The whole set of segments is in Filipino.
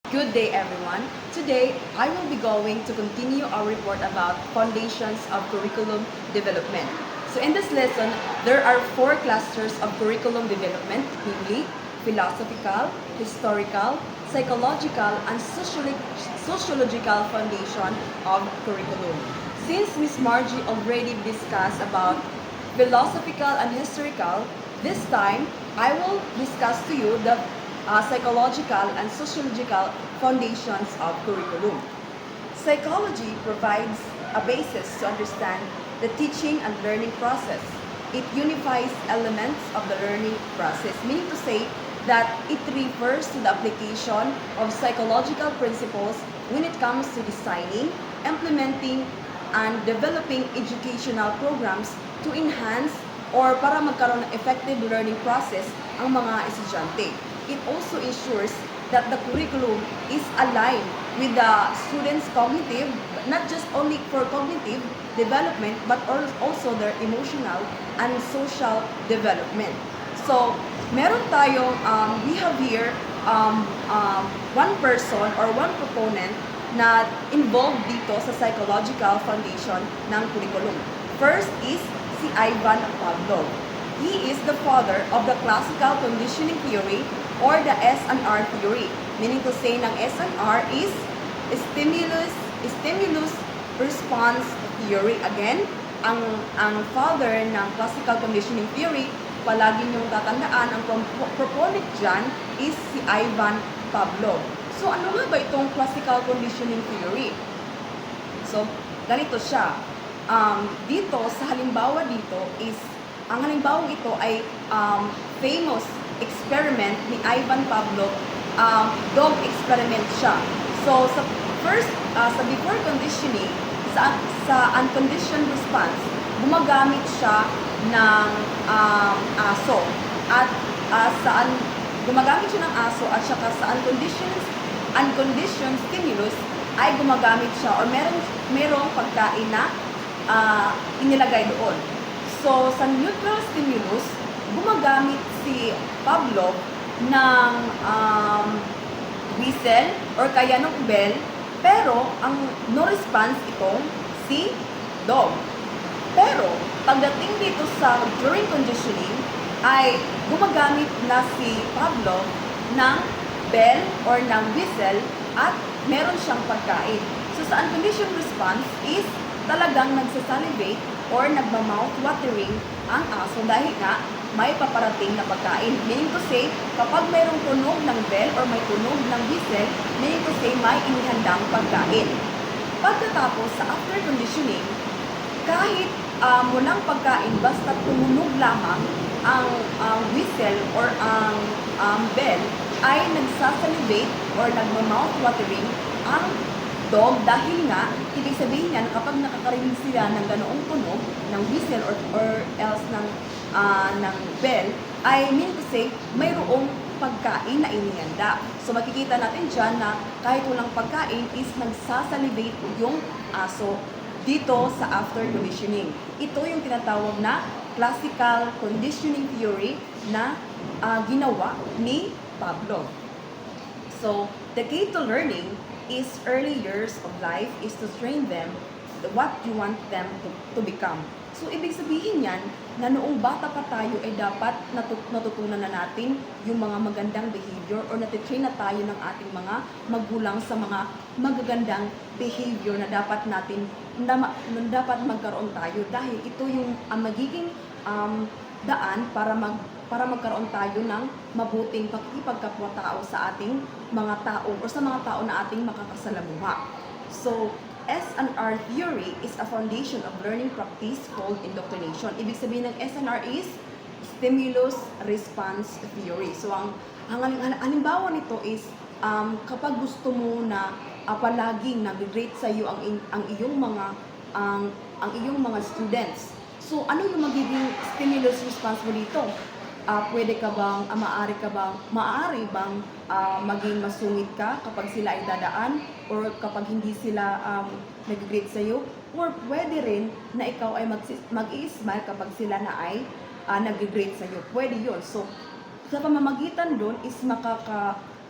Good day, everyone. Today, I will be going to continue our report about foundations of curriculum development. So in this lesson, there are four clusters of curriculum development, namely philosophical, historical, psychological, and sociological foundation of curriculum. Since Miss Margie already discussed about philosophical and historical, this time I will discuss to you the psychological and sociological foundations of curriculum. Psychology provides a basis to understand the teaching and learning process. It unifies elements of the learning process, meaning to say that it refers to the application of psychological principles when it comes to designing, implementing, and developing educational programs to enhance or para magkaroon ng effective learning process ang mga estudyante. It also ensures that the curriculum is aligned with the students' cognitive, not just only for cognitive development, but also their emotional and social development. So, meron tayong, we have here one person or one proponent na involved dito sa psychological foundation ng curriculum. First is si Ivan Pavlov. He is the father of the classical conditioning theory or the S&R theory. Meaning to say ng S&R is stimulus response theory. Again, ang father ng classical conditioning theory, palagi niyong tatandaan, ang proponent dyan is si Ivan Pavlov. So, ano nga ba itong classical conditioning theory? So, ganito siya. Dito, sa halimbawa dito is, ang halimbawa ito ay famous experiment ni Ivan Pavlov, dog experiment siya. So, sa first, sa before conditioning, sa unconditioned response, gumagamit siya ng aso. At gumagamit siya ng aso at saka sa unconditioned stimulus ay gumagamit siya or merong pagkain na inilagay doon. So, sa neutral stimulus, gumagamit si Pavlov ng whistle or kaya ng bell, pero ang no response itong si dog. Pero, pagdating dito sa during conditioning, ay gumagamit na si Pavlov ng bell or ng whistle at meron siyang pagkain. So, sa unconditioned response is talagang nagsasalivate or nagmamouth watering ang aso dahil nga may paparating na pagkain. Meaning to say, kapag mayroong tunog ng bell or may tunog ng whistle, meaning to say, may inihandang pagkain. Pagkatapos sa after conditioning, kahit walang pagkain, basta tumunog lamang ang whistle or ang bell, ay nagsasalivate or nagmamouth watering ang dog dahil nga, ibig sabihin niya na kapag nakakarinig sila ng ganoong tunog, ng whistle or else ng bell, ay mean to say, mayroong pagkain na inihanda. So makikita natin dyan na kahit walang pagkain is nagsasalivate yung aso dito sa after conditioning. Ito yung tinatawag na classical conditioning theory na ginawa ni Pavlov. So, the key to learning is early years of life is to train them what you want them to become. So, ibig sabihin yan na noong bata pa tayo ay dapat natutunan na natin yung mga magandang behavior or natitrain na tayo ng ating mga magulang sa mga magagandang behavior na dapat natin, na dapat magkaroon tayo dahil ito yung magiging daan para magkaroon tayo ng mabuting pakikipagkapwa-tao sa ating mga tao o sa mga tao na ating makakasalamuha. So, S&R theory is a foundation of learning practice called indoctrination. Ibig sabihin ng S&R is stimulus response theory. So, ang halimbawa nito is kapag gusto mo na palaging nag-grade sa iyo ang iyong mga students. So, ano yung magiging stimulus response mo dito? Pwede ka bang, maaari bang maging masungit ka kapag sila ay dadaan or kapag hindi sila nag-grade sa'yo? Or pwede rin na ikaw ay mag-i-smile kapag sila na ay nag-grade sa'yo. Pwede yun. So, sa pamamagitan doon is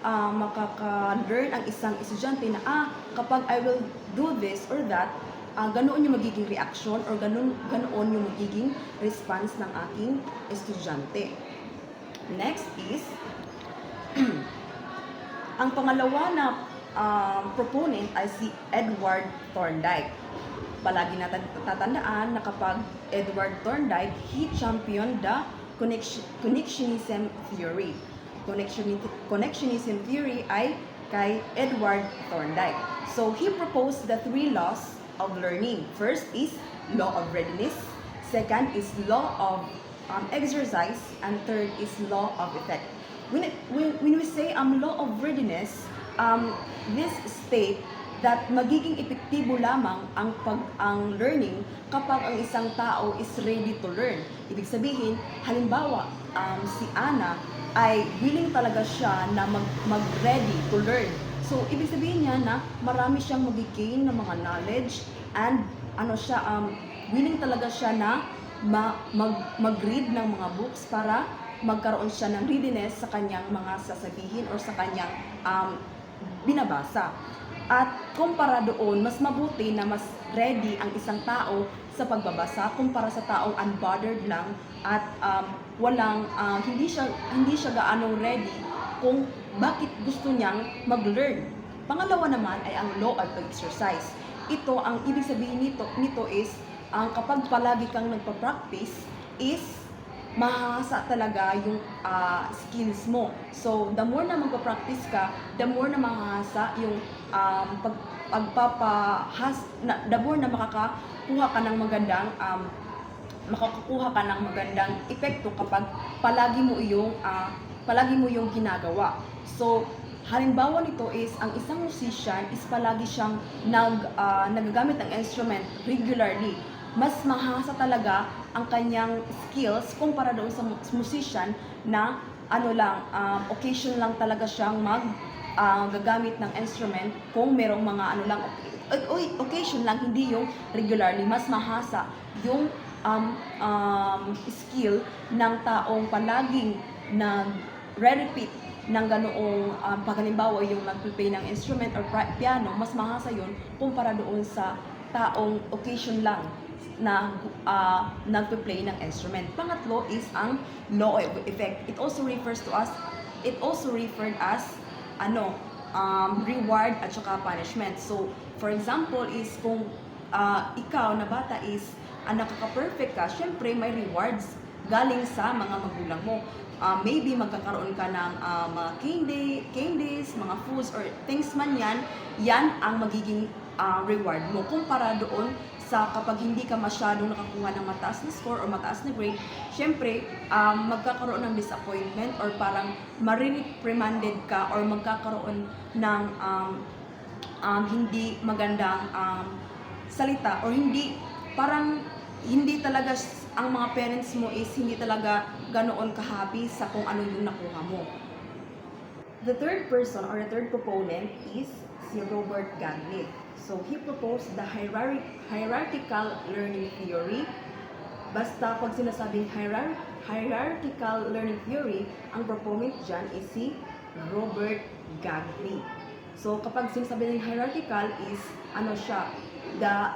makaka-learn ang isang estudyante na kapag I will do this or that, ganoon yung magiging reaction or ganoon yung magiging response ng aking estudyante. Next is ang pangalawa na proponent ay si Edward Thorndike. Palagi natin tatandaan na kapag Edward Thorndike, he championed the connectionism theory. Connectionism theory ay kay Edward Thorndike. So, he proposed the 3 laws of learning. First is law of readiness. Second is law of exercise. And third is law of effect. When we say law of readiness, this state that magiging epektibo lamang ang learning kapag ang isang tao is ready to learn. Ibig sabihin, halimbawa, si Ana ay willing talaga siya na mag-ready to learn. So, ibig sabihin niya na marami siyang mag-gain ng mga knowledge and willing talaga siya na mag-read ng mga books para magkaroon siya ng readiness sa kanyang mga sasabihin or sa kanyang binabasa. At kumpara doon, mas mabuti na mas ready ang isang tao sa pagbabasa kumpara sa taong unbothered lang at hindi siya gaano ready kung bakit gusto niyang mag-learn. Pangalawa naman ay ang law of exercise. Ito, ang ibig sabihin nito is kapag palagi kang nagpa-practice is mahasa talaga yung skills mo. So, the more na magpa-practice ka, the more na mahasa yung the more na makakakuha ka ng magandang epekto kapag palagi mo yung ginagawa. So, halimbawa nito is ang isang musician is palagi siyang nagagamit ng instrument regularly. Mas mahasa talaga ang kanyang skills kumpara doon sa musician na occasion lang talaga siyang gagamit ng instrument kung merong mga occasion lang, hindi yung regularly. Mas mahasa yung skill ng taong palaging nag-repeat ng ganoong paghalimbawa yung nag-play ng instrument or piano, mas mahasa yun kumpara doon sa taong occasion lang na nagpe-play ng instrument. Pangatlo is ang law of effect. It also referred as reward at saka punishment. So, for example is kung ikaw na bata is nakaka-perfect ka, syempre may rewards galing sa mga magulang mo. Maybe magkakaroon ka ng mga candies, mga foods or things man yan ang magiging reward mo kumpara doon sa kapag hindi ka masyadong nakakuha ng mataas na score or mataas na grade, syempre, magkakaroon ng disappointment or parang reprimanded ka or magkakaroon ng hindi magandang salita or hindi talaga ang mga parents mo is hindi talaga ganoon ka-happy sa kung ano yung nakuha mo. The third person or the third proponent is si Robert Gagné. So, he proposed the hierarchical learning theory. Basta pag sinasabing hierarchical learning theory, ang proponent dyan is si Robert Gagné. So, kapag sinasabi ng hierarchical is,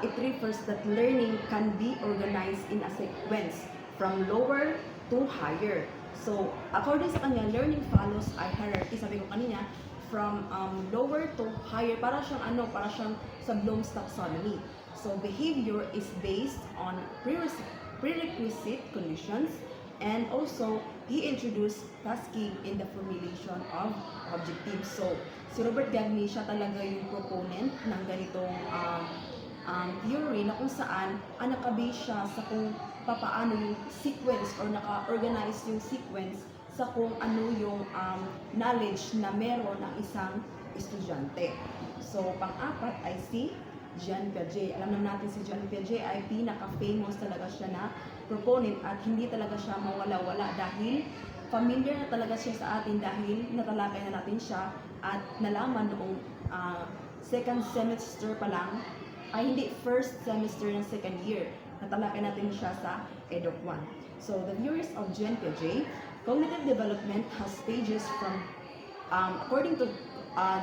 it refers that learning can be organized in a sequence from lower to higher. So, according sa kanya, learning follows a hierarchy. Sabi ko kanina, from lower to higher, para siyang sa Bloom's taxonomy. So, behavior is based on prerequisite conditions, and also, he introduced tasking in the formulation of objectives. So, si Robert Gagné, siya talaga yung proponent ng ganitong theory na kung saan naka-base siya sa kung papaano yung sequence or naka-organize yung sequence sa kung ano yung knowledge na meron ng isang estudyante. So, pang-apat ay si Jean Piaget. Alam naman natin si Jean Piaget ay pinaka-famous talaga siya na proponent at hindi talaga siya mawala-wala dahil familiar na talaga siya sa atin dahil natalakay na natin siya at nalaman noong second semester pa lang, hindi first semester ng second year. Natalakay natin siya sa EDOC 1. So, the theories of Jean Piaget. Cognitive development has stages from according to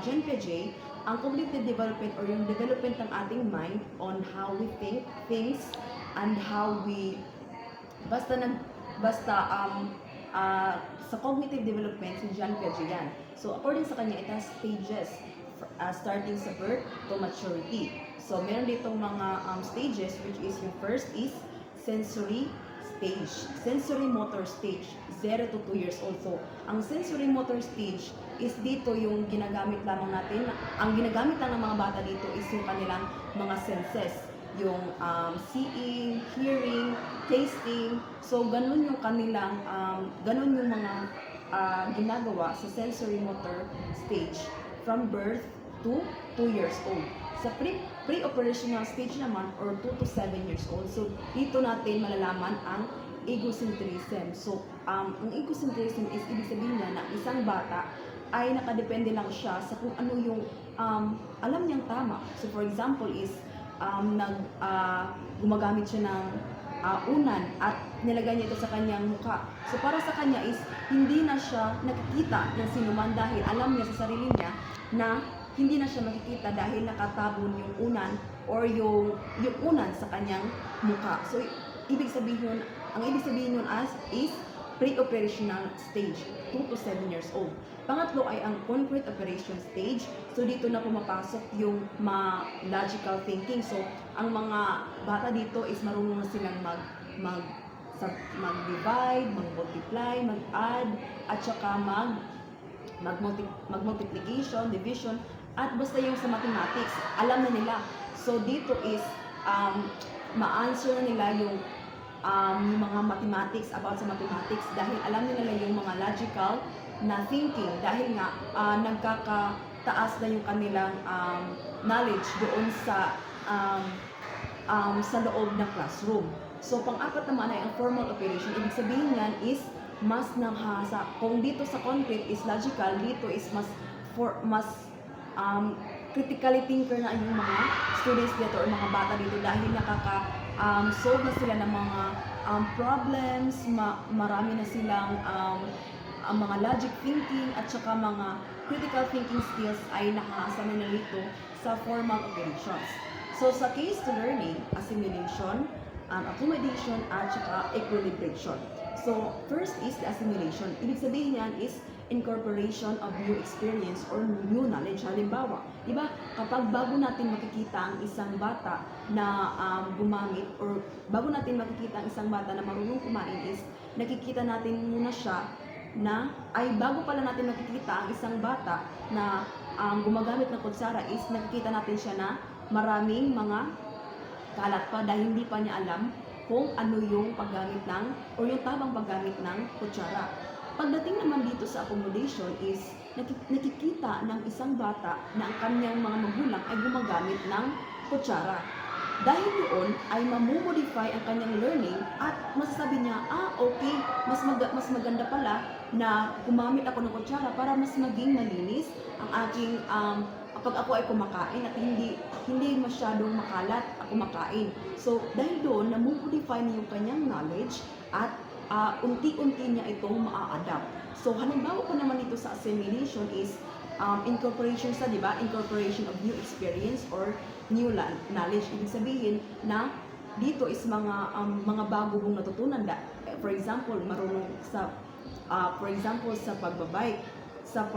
Jean Piaget, ang cognitive development or yung development ng ating mind on how we think things and how we basta sa cognitive development si Jean Piaget yan. So according sa kanya, it has stages starting sa birth to maturity. So meron ditong mga stages, which is yung first is sensory stage, sensory motor stage, 0 to 2 years old. So ang sensory motor stage is dito yung ginagamit lamang natin, ang ginagamit lang ng mga bata dito is yung kanilang mga senses, yung seeing, hearing, tasting. So ganun yung kanilang ganun yung mga ginagawa sa sensory motor stage from birth to 2 years old. Sa pre-operational stage naman, or 2 to 7 years old, so dito natin malalaman ang egocentrism. So ang egocentrism is ibig sabihin niya na isang bata ay nakadepende lang siya sa kung ano yung alam niyang tama. So for example is gumagamit siya ng unan at nilagay niya ito sa kanyang mukha. So para sa kanya is hindi na siya nakikita ng sinuman dahil alam niya sa sarili niya na hindi na siya makikita dahil nakatabon yung unan or yung unan sa kanyang mukha. So ibig sabihin nun is pre-operational stage, 2 to 7 years old. Pangatlo ay ang concrete operation stage. So dito na pumapasok yung logical thinking. So ang mga bata dito is marunong na silang mag-divide, mag-multiply, mag-add, at saka mag-multiplication, division, at basta yung sa mathematics, alam na nila. So dito is ma-answer na nila yung mga mathematics, about sa mathematics, dahil alam nila yung mga logical na thinking, dahil nga nagkakataas na yung kanilang knowledge doon sa loob ng classroom. So pang-apat naman ay ang formal operation. Ibig sabihin yan is mas nahasa. Kung dito sa concrete is logical, dito is mas critically thinker na yung mga students dito or mga bata dito, dahil solve na sila ng mga problems, marami na silang mga logic thinking at saka mga critical thinking skills ay nakahasa na dito sa formal operations. So sa case to learning, assimilation, accommodation, at saka equilibration. So first is the assimilation. Ibig sabihin yan is incorporation of new experience or new knowledge. Halimbawa, di ba, kapag bago natin makikita ang isang bata na gumamit, or bago natin makikita ang isang bata na marunong kumain, is nakikita natin muna siya na, bago pala natin makikita ang isang bata na gumagamit ng kutsara, is nakikita natin siya na maraming mga kalat pa dahil hindi pa niya alam kung ano yung paggamit ng, or yung tamang paggamit ng kutsara. Pagdating naman dito sa accommodation is nakikita ng isang bata na ang kanyang mga magulang ay gumagamit ng kutsara. Dahil doon ay mamomodify ang kanyang learning at masasabi niya, okay, mas maganda pala na gumamit ako ng kutsara para mas maging malinis ang aking kapag ako ay kumakain at hindi masyadong makalat ako kumakain. So dahil doon namomodify niya yung kanyang knowledge at unti-unti niya itong maa-adapt. So halimbawa ko naman ito sa assimilation is incorporation sa, di ba? Incorporation of new experience or new knowledge. Ibig sabihin na dito is mga bago mong natutunan. For example, marunong sa sa pagbabike, sa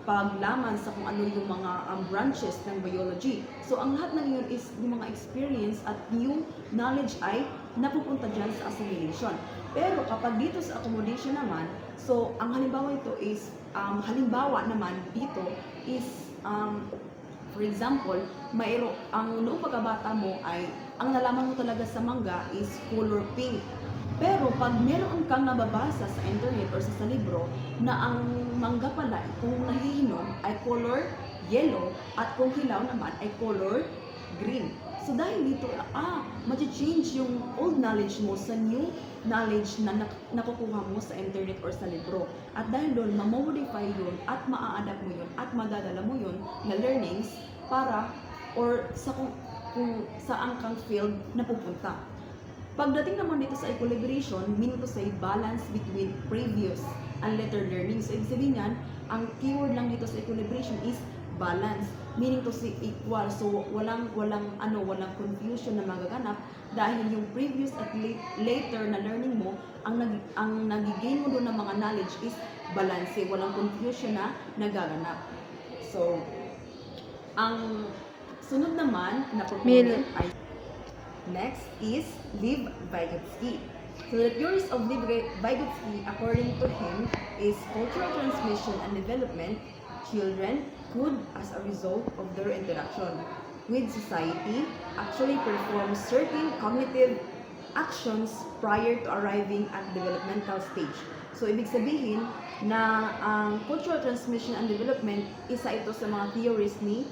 paglaman sa kung ano yung mga branches ng biology. So ang lahat ng yun is yung mga experience at new knowledge ay napupunta dyan sa assimilation. Pero kapag dito sa accommodation naman, so ang halimbawa ito is, halimbawa naman dito is, for example, ang noong pagkabata mo ay, ang nalaman mo talaga sa mangga is color pink. Pero pag meron kang nababasa sa internet or sa libro na ang mangga pala kung nahihinom ay color yellow at kung hilaw naman ay color green. So dahil dito, change yung old knowledge mo sa new knowledge na nakukuha mo sa internet or sa libro. At dahil doon, mamodify yun at maa-adapt mo yun at madadala mo yun na learnings para or sa kung saan kang field na pupunta. Pagdating naman dito sa equilibration, meaning to say balance between previous and later learning. So ibig sabihin yan, ang keyword lang dito sa equilibration is balance, meaning to say equal. So walang confusion na magaganap dahil yung previous at later na learning mo, ang nagigain mo doon ng mga knowledge is balance, walang confusion na nagaganap. So ang sunod naman na proponent ay next is Lev Vygotsky. So the theories of Lev Vygotsky, according to him, is cultural transmission and development. Children could, as a result of their interaction with society, actually perform certain cognitive actions prior to arriving at developmental stage. So ibig sabihin na ang cultural transmission and development, isa ito sa mga theories ni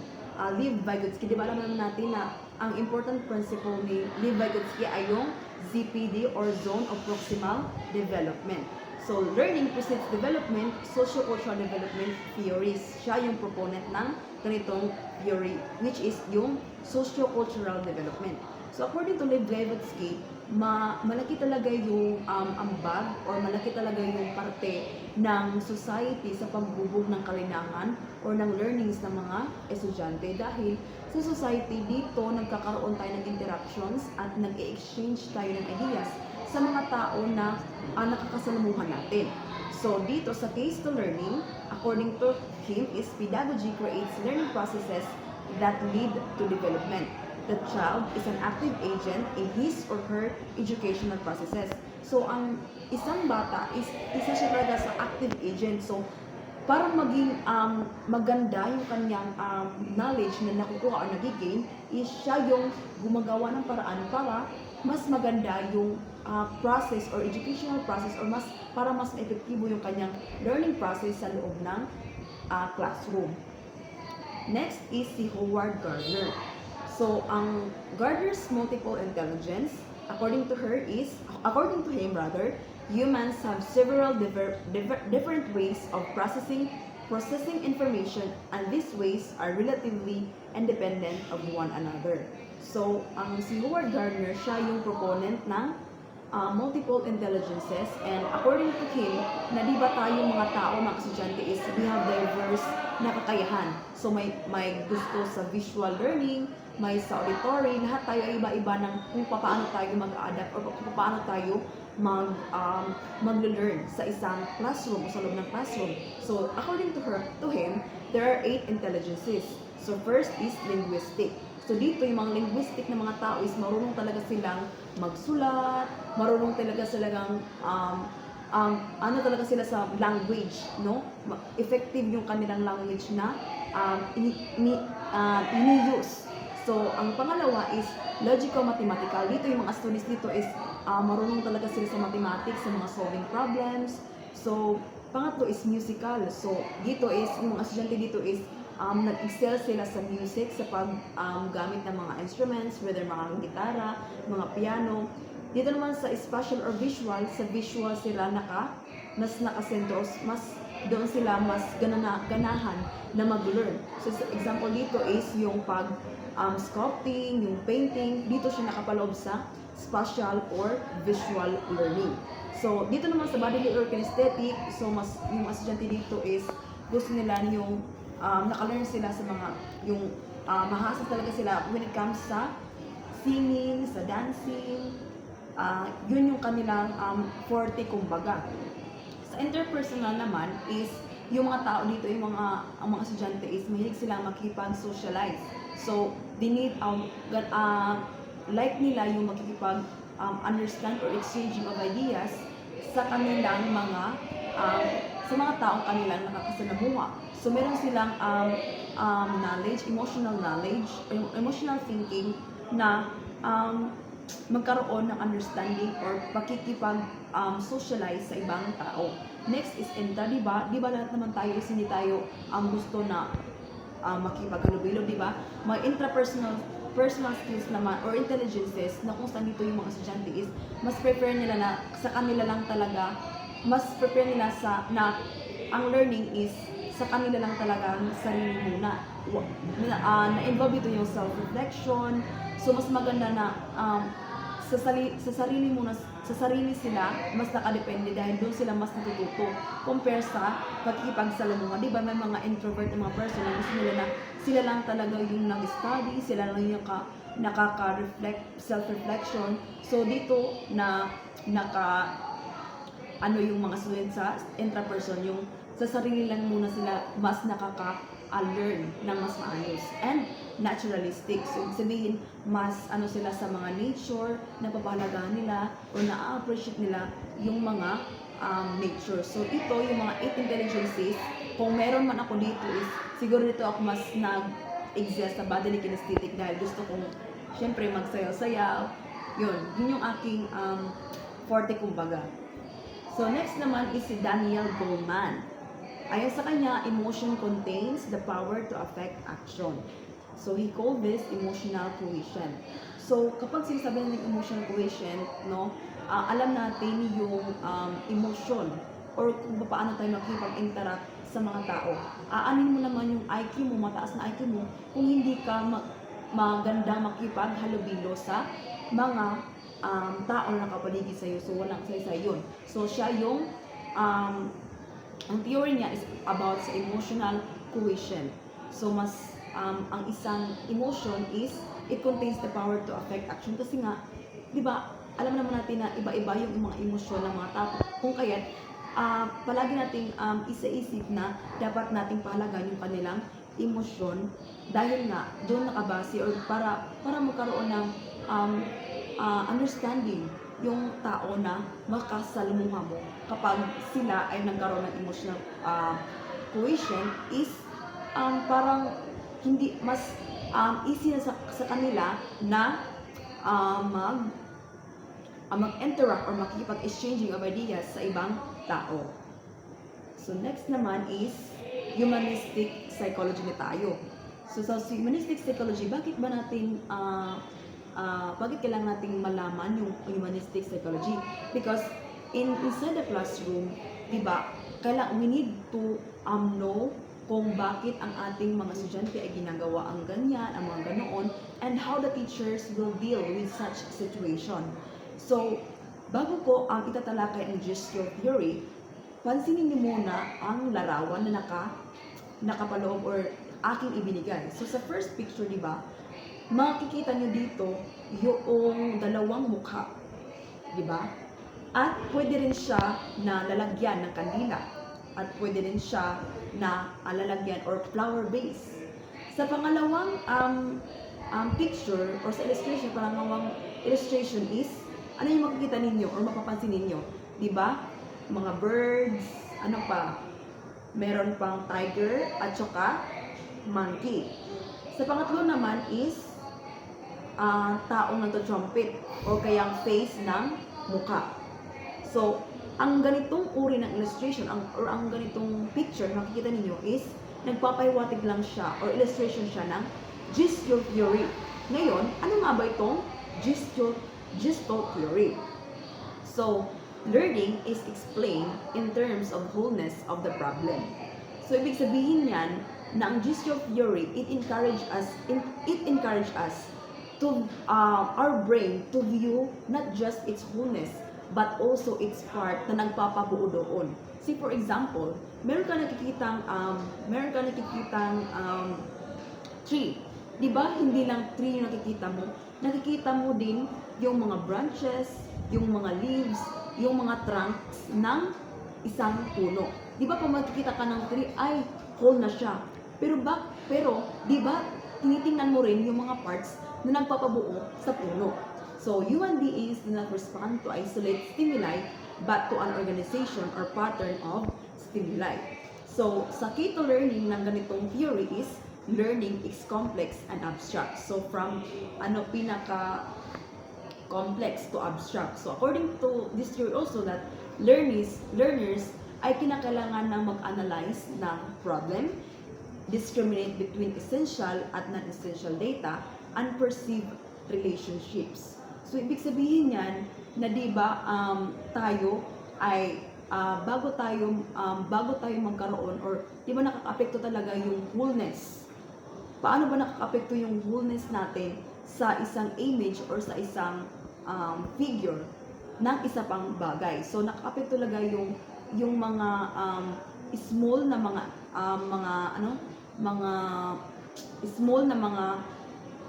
Lev Vygotsky. Di ba alam naman natin na ang important principle ni Lev Vygotsky ay yung ZPD or Zone of Proximal Development. So, learning precedes development, socio-cultural development theories. Siya yung proponent ng ganitong theory, which is yung socio-cultural development. So, according to Lev Vygotsky, malaki talaga yung ambag or malaki talaga yung parte ng society sa pagbubog ng kalinangan or ng learnings ng mga estudyante dahil sa society dito nagkakaroon tayo ng interactions at nag-exchange tayo ng ideas sa mga tao na nakakasalamuhan natin. So dito sa case to learning, according to him, is pedagogy creates learning processes that lead to development. The child is an active agent in his or her educational processes. So ang isang bata is isa siya talaga sa active agent. So para maging maganda yung kanyang knowledge na nakukuha o nagigain, is siya yung gumagawa ng paraan para mas maganda yung process or educational process or para mas epektibo yung kanyang learning process sa loob ng classroom. Next is si Howard Gardner. So ang Gardner's multiple intelligence, according to him, humans have several different ways of processing information, and these ways are relatively independent of one another. So, ang si Howard Gardner, siya yung proponent ng multiple intelligences, and according to him, na di ba tayong mga tao, mga estudyante is we have diverse na kakayahan. So, may gusto sa visual learning, may sa auditory, lahat tayo ay iba-iba ng kung paano tayo mag-adapt or kung paano tayo mag-learn sa isang classroom o sa loob ng classroom. So, according to him, there are 8 intelligences. So, first is linguistic. So, dito yung mga linguistic na mga tao is marunong talaga silang magsulat, marunong talaga silang talaga sila sa language, no? Effective yung kanilang language na ini-use. So, ang pangalawa is logico-mathematical. Dito yung mga students dito is marunong talaga sila sa mathematics, sa mga solving problems. So, pangatlo is musical. So, dito is, yung mga estudyante dito is nag-excel sila sa music, sa paggamit ng mga instruments, whether mga gitara, mga piano. Dito naman sa spatial or visual, sa visual sila mas nakasentro, doon sila mas ganahan na mag-learn. So, example dito is yung sculpting, yung painting, dito siya nakapaloob sa spatial or visual learning. So, dito naman sa bodily or kinesthetic, so yung estudyante dito is gusto nila yung naka-learn sila sa mga, yung mahasa talaga sila when it comes sa singing, sa dancing, yun yung kanilang forte kumbaga. Sa interpersonal naman is yung mga tao dito, ang mga estudyante is mahilig silang makipag-socialize. So, they need, like nila yung makikipag-understand or exchanging of ideas sa kanilang sa mga taong kanilang nakakasalamuha. So, meron silang knowledge, emotional thinking na magkaroon ng understanding or pakikipag-socialize sa ibang tao. Next is intra, di ba lahat naman tayo is hindi tayo gusto na makipaghalubilo, di ba? May intrapersonal skills naman or intelligences na kung saan dito yung mga estudyante is mas prepare nila na sa kanila lang talaga, mas prepare nila na ang learning is sa kanila lang talaga ang sarili muna. Na-involve ito yung self-reflection. So, mas maganda na sa sarili sila mas nakadepende dahil doon sila mas natututo compare sa pagkikipagsalamuha. Di ba may mga introvert na mga person na gusto nila na sila lang talaga yung nag-study, sila lang yung nakaka-reflect, self-reflection. So dito na yung mga students sa intraperson, yung sa sarili lang muna sila mas nakaka-learn ng mas maayos and naturalistic. So sabihin, mas sila sa mga nature, napapahalagaan nila o na-appreciate nila yung mga nature. So ito, yung mga 8 intelligences, kung meron man ako dito is, siguro dito ako mas nag-exist sa bodily kinesthetic dahil gusto kong, syempre, magsayaw-sayaw. Yun yung aking forte kumbaga. So next naman is si Daniel Goleman. Ayon sa kanya, emotion contains the power to affect action. So he called this emotional cohesion. So kapag sinasabi ng emotional cohesion, alam natin yung emotion or kung paano tayo makikipag-interact sa mga tao. Aanin mo naman yung IQ mo, mataas na IQ mo, kung hindi ka magandang makipaghalubilo sa mga tao na nakapaligid sa'yo. So walang saysay yun. So siya yung ang theory niya is about sa emotional cohesion. So mas ang isang emotion is it contains the power to affect action kasi nga, 'di ba? Alam naman natin na iba-iba yung mga emosyon ng mga tao. Kung kaya't palagi nating isa-isip na dapat nating pahalagan yung kanilang emosyon dahil nga doon nakabase or para magkaroon ng understanding yung tao na makasalamuha mo kapag sila ay nagkaroon ng emotional cohesion is parang hindi mas easy na sa kanila na mag-interact or makikipag-exchanging of ideas sa ibang tao. So next naman is humanistic psychology na tayo. So sa humanistic psychology, bakit ba natin bakit kailangan nating malaman yung humanistic psychology? Because inside the classroom, di ba, we need to know kung bakit ang ating mga estudyante ay ginagawa ang ganyan, ang mga ganoon, and how the teachers will deal with such situation. So, bago ko ang itatalakay ang gesture theory, pansinin niyo muna ang larawan na nakapaloob or aking ibinigay. So, sa first picture, di ba, makikita nyo dito yung dalawang mukha, di ba? At pwede rin siya na lalagyan ng kandila at pwede rin siya na lalagyan or flower base. Sa pangalawang picture or sa illustration, pangalawang illustration is ano yung makikita ninyo or mapapansin ninyo, di ba? Mga birds, ano pa? Meron pang tiger at saka monkey. Sa pangatlo naman is taong nagto-trumpet o kayang face ng mukha. So, ang ganitong uri ng illustration or ang ganitong picture makikita ninyo is nagpapahiwatig lang siya or illustration siya ng gesture theory. Ngayon, ano nga ba itong gesture theory? So, learning is explained in terms of wholeness of the problem. So, ibig sabihin yan na ang gesture theory, it encourage us to our brain to view not just its wholeness but also its part na nagpapabuo doon. See, for example, meron ka nakikitang tree. Di ba hindi lang tree yung nakikita mo din yung mga branches, yung mga leaves, yung mga trunks ng isang puno. Di ba pag makikita ka ng tree, ay whole na siya. Pero di ba tinitingnan mo rin yung mga parts na nagpapabuo sa puno. So, human beings do not respond to isolate stimuli but to an organization or pattern of stimuli. So, sa key to learning ng ganitong theory is learning is complex and abstract. So, from pinaka complex to abstract. So, according to this theory also that learners ay kinakailangan na mag-analyze ng problem, discriminate between essential at non-essential data, and perceive relationships. So, ibig sabihin yan na di ba tayo ay bago tayo magkaroon or di ba nakaka-apekto talaga yung wholeness. Paano ba nakaka-apekto yung wholeness natin sa isang image or sa isang figure ng isa pang bagay. So nakaka-apekto talaga yung mga small na mga small na mga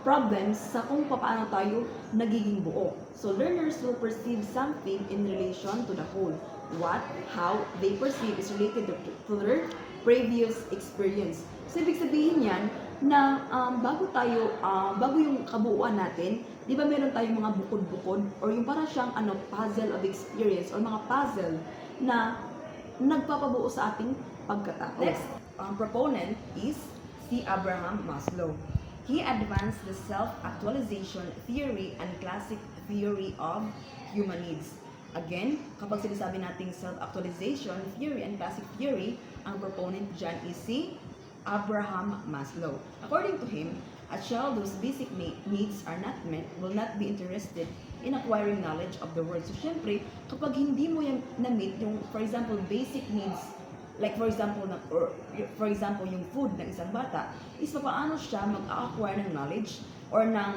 problems sa kung paano tayo nagiging buo. So learners will perceive something in relation to the whole. What, how they perceive is related to their previous experience. So ibig sabihin yan na bago yung kabuuan natin, di ba meron tayong mga bukod-bukod or yung para siyang puzzle of experience or mga puzzle na nagpapabuo sa ating pagkatao. Next, proponent is si Abraham Maslow. He advanced the self-actualization theory and classic theory of human needs. Again, kapag sinasabi nating self-actualization theory and classic theory, ang proponent dyan is si Abraham Maslow. According to him, a child whose basic needs are not met will not be interested in acquiring knowledge of the world. So, syempre, kapag hindi mo yung na-meet yung, for example, basic needs, like for example, yung food ng isang bata, is paano siya mag-acquire ng knowledge or ng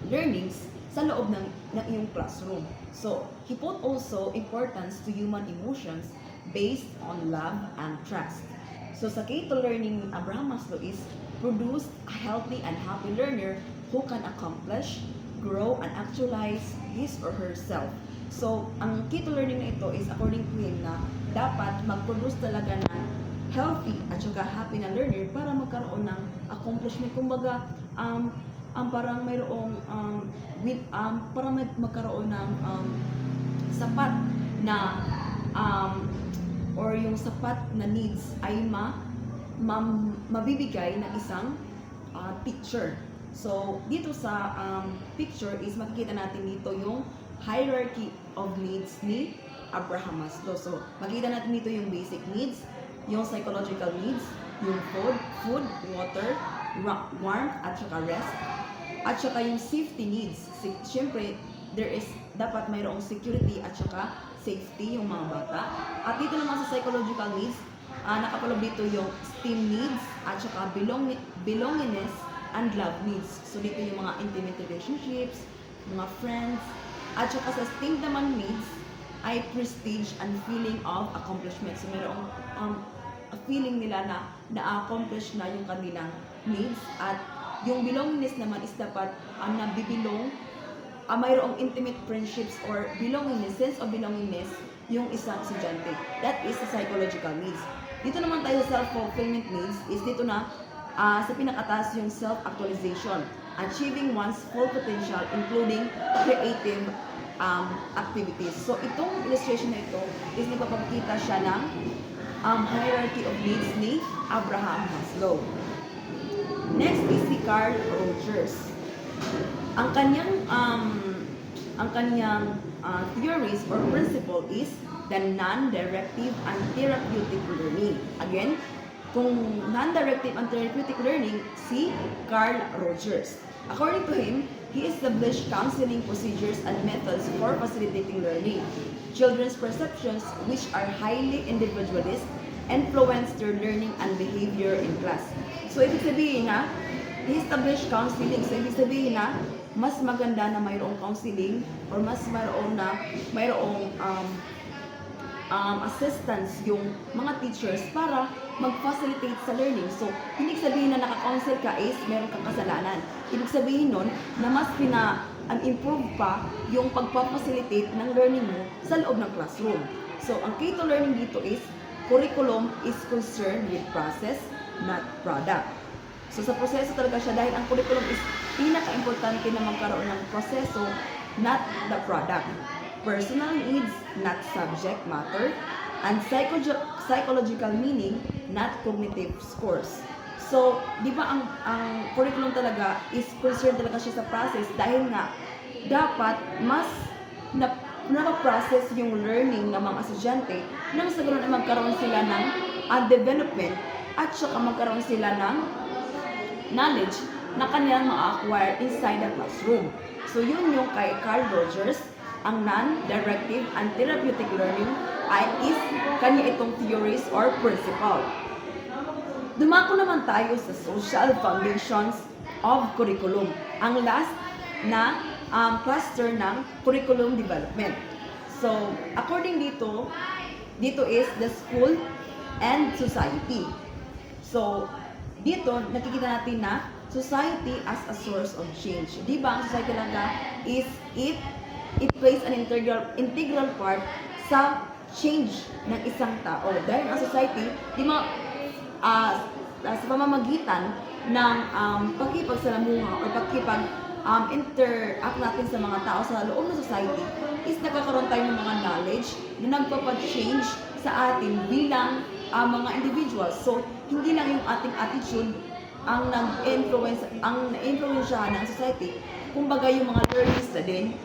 learnings sa loob ng iyong classroom. So, he put also importance to human emotions based on love and trust. So, sa key to learning ni Abraham Maslow is produce a healthy and happy learner who can accomplish, grow, and actualize his or herself. So, ang key to learning na ito is according to him na dapat mag-produce talaga ng healthy at saka happy na learner para magkaroon ng accomplishment. Kumbaga, parang mayroong parang magkaroon ng sapat na or yung sapat na needs ay mabibigay ng isang teacher. So, dito sa picture is makikita natin dito yung hierarchy of needs ni Abraham Maslow. So, makikita natin dito yung basic needs, yung psychological needs, yung food, water, warmth, at saka rest, at saka yung safety needs. Siyempre, dapat mayroong security at saka safety yung mga bata. At dito naman sa psychological needs, nakapaloob dito yung esteem needs at saka belongingness and love needs. So dito yung mga intimate relationships, mga friends, at saka sa esteem naman needs ay prestige and feeling of accomplishment. So mayroong a feeling nila na na-accomplish na yung kanilang needs, at yung belongingness naman is dapat nabibilong, mayroong intimate friendships or belongingness, sense of belongingness yung isang estudyante. That is the psychological needs. Dito naman tayo sa self-fulfillment needs is dito na sa pinakataas yung self-actualization, achieving one's full potential including creative activities. So itong illustration na ito is nagpapakita siya ng hierarchy of needs ni Abraham Maslow. Next is si Carl Rogers. Ang kanyang theories or principle is the non-directive and therapeutic learning. Again, kung non-directive and therapeutic learning, si Carl Rogers. According to him, he established counseling procedures and methods for facilitating learning. Children's perceptions, which are highly individualist, influence their learning and behavior in class. So, ibig sabihin na, he established counseling. So, ibig sabihin na, mas maganda na mayroong counseling or mas mayroong assistance yung mga teachers para mag-facilitate sa learning. So, hindi sabihin na naka-counsel ka is meron kang kasalanan. Ibig sabihin nun na mas improve pa yung pagpa-facilitate ng learning mo sa loob ng classroom. So, ang key to learning dito is curriculum is concerned with process, not product. So, sa proseso talaga siya dahil ang curriculum is pinaka-importante na magkaroon ng proseso, not the product. Personal needs, not subject matter, and psychological meaning, not cognitive scores. So, di ba ang curriculum talaga is concerned talaga siya sa process dahil nga dapat mas na-process yung learning ng mga estudyante nang sa ganoon ay magkaroon sila ng development at saka magkaroon sila ng knowledge na kanilang ma-acquire inside the classroom. So, yun yung kay Carl Rogers, ang non-directive and therapeutic learning is kanya itong theories or principle. Dumako naman tayo sa social foundations of curriculum. Ang last na cluster ng curriculum development. So, according dito is the school and society. So, dito nakikita natin na society as a source of change. Di ba ang society talaga is it plays an integral part sa change ng isang tao. Dahil ang society, di ba, sa pamamagitan ng pakipagsalamuha o interact natin sa mga tao sa loob ng society is nagkakaroon tayo ng mga knowledge na nagpapa-change sa atin bilang mga individuals. So, hindi lang yung ating attitude ang na-influensyahan ng society, kumbaga yung mga learnings na din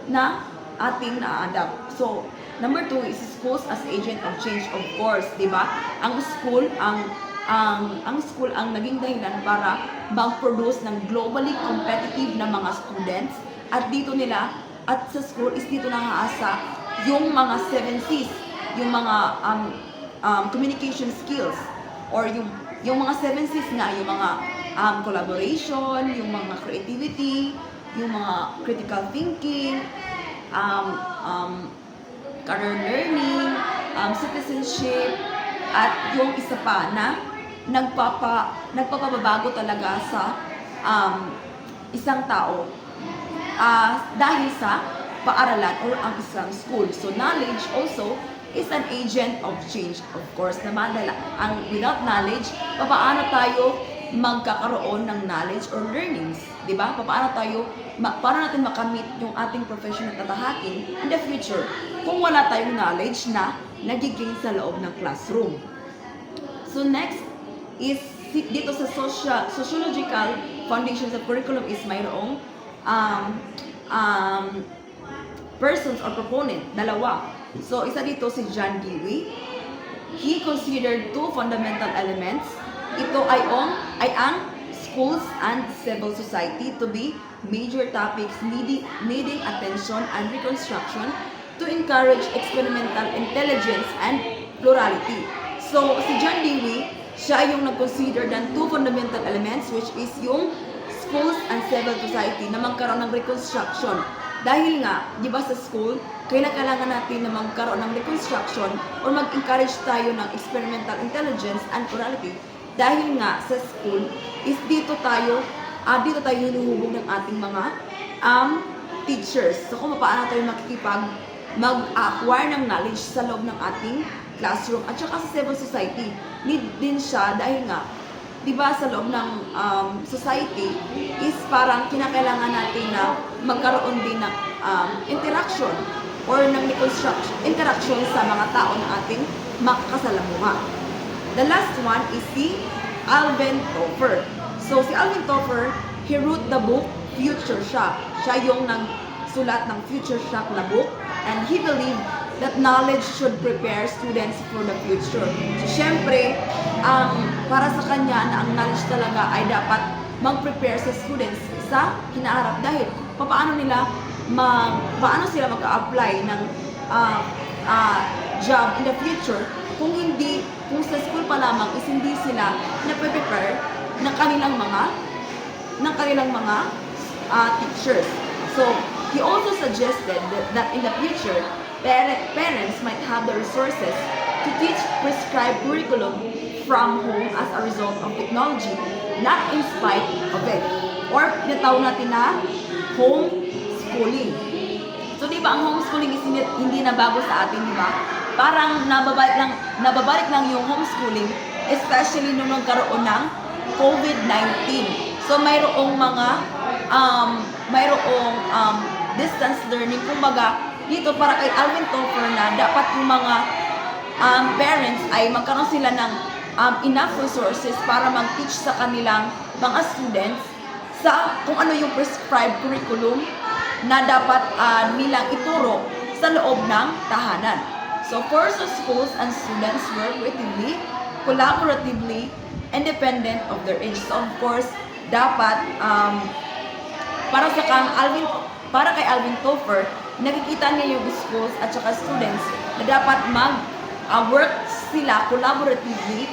na ating na-adapt. So, number 2 is schools as agent of change, of course, di ba? Ang school ang naging dahilan para mag-produce ng globally competitive na mga students, at sa school is dito nangaasa yung mga 7 C's, yung mga communication skills, or yung mga 7 C's nga, yung mga collaboration, yung mga creativity, yung mga critical thinking, career learning, citizenship, at yung isa pa na nagpapabago talaga sa isang tao dahil sa paaralan or ang isang school. So knowledge also is an agent of change, of course. Without knowledge, paano tayo magkakaroon ng knowledge or learnings, di ba? Paano natin makamit yung ating professional tatahakin in the future kung wala tayong knowledge na nagiging sa loob ng classroom. So next is dito sa sociological foundations of curriculum is mayroong persons or proponent, dalawa. So isa dito si John Dewey. He considered 2 fundamental elements. Ito ay ang schools and civil society to be major topics needing attention and reconstruction to encourage experimental intelligence and plurality. So, si John Dewey, siya yung nag-consider ng 2 fundamental elements, which is yung schools and civil society na magkaroon ng reconstruction. Dahil nga, di ba sa school, kailangan natin na magkaroon ng reconstruction or mag-encourage tayo ng experimental intelligence and plurality. Dahil nga sa school is dito tayo hinuhubog ng ating mga teachers. So kung paano tayo mag-acquire ng knowledge sa loob ng ating classroom. At saka sa civil society, need din siya dahil nga, di ba sa loob ng society is parang kinakailangan natin na magkaroon din ng interaction or ng interaction sa mga tao na ating makakasalamuha. The last one is si Alvin Toffler. So si Alvin Toffler, he wrote the book Future Shock. Siya yung nagsulat ng Future Shock na book, and he believed that knowledge should prepare students for the future. So syempre, para sa kanya na ang knowledge talaga ay dapat mag-prepare sa students sa hinaharap, dahil paano sila mag-a-apply ng job in the future kung sa school pa lamang is hindi sila na-prepare ng kanilang mga teachers. So, he also suggested that in the future, parents might have the resources to teach prescribed curriculum from home as a result of technology, not in spite of it. Or, tinatawag natin na homeschooling. So, di ba, ang homeschooling is hindi na bago sa atin, di ba? Parang nababalik lang yung homeschooling, especially nung nagkaroon ng COVID-19. So, mayroong distance learning. Kumbaga, dito para kay Alvin Toffler na dapat yung mga parents ay magkaroon sila ng enough resources para mag-teach sa kanilang mga students sa kung ano yung prescribed curriculum na dapat nilang ituro sa loob ng tahanan. So, first, schools and students work creatively, collaboratively, independent of their age. So, of course, dapat para kay Alvin Toffler, nakikita niya yung schools at saka students na dapat mag-work sila collaboratively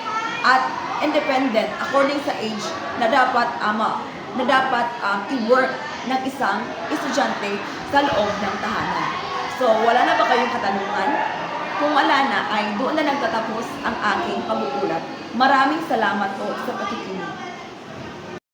at independent according sa age na dapat i-work ng isang estudyante sa loob ng tahanan. So, wala na ba kayong katanungan? Kung wala na, ay doon na nagtatapos ang aking pag-uulat. Maraming salamat po sa pakikinig.